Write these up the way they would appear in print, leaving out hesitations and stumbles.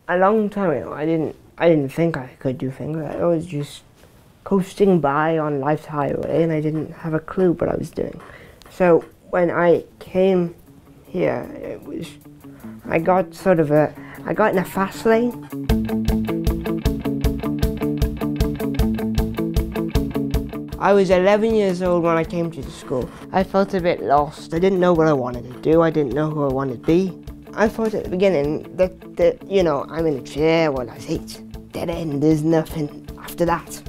A long time ago, I didn't think I could do things. I was just coasting by on life's highway, and I didn't have a clue what I was doing. So when I came here, I got in a fast lane. I was 11 years old when I came to the school. I felt a bit lost. I didn't know what I wanted to do. I didn't know who I wanted to be. I thought at the beginning that you know, I'm in a chair, well, that's it. Dead end, there's nothing after that.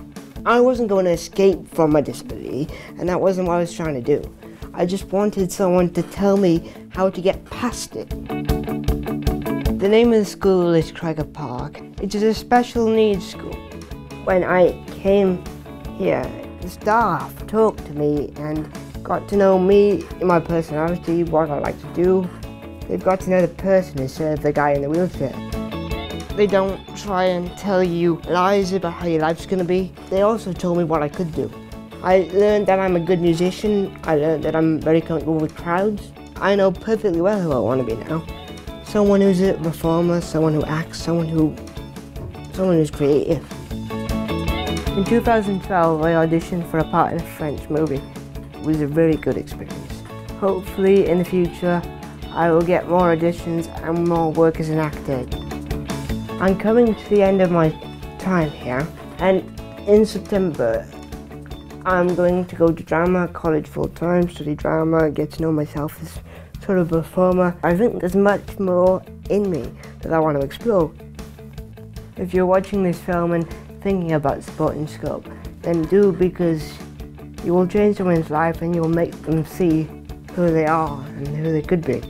I wasn't going to escape from my disability, and that wasn't what I was trying to do. I just wanted someone to tell me how to get past it. The name of the school is Craiger Park. It is a special needs school. When I came here, the staff talked to me and got to know me, my personality, what I like to do. They've got to know the person instead of the guy in the wheelchair. They don't try and tell you lies about how your life's going to be. They also told me what I could do. I learned that I'm a good musician. I learned that I'm very comfortable with crowds. I know perfectly well who I want to be now. Someone who's a performer, someone who acts, someone who's creative. In 2012, I auditioned for a part in a French movie. It was a really good experience. Hopefully, in the future, I will get more auditions and more work as an actor. I'm coming to the end of my time here, and in September, I'm going to go to drama college full-time, study drama, get to know myself as sort of a performer. I think there's much more in me that I want to explore. If you're watching this film and thinking about supporting Scope, then do, because you will change someone's life and you will make them see who they are and who they could be.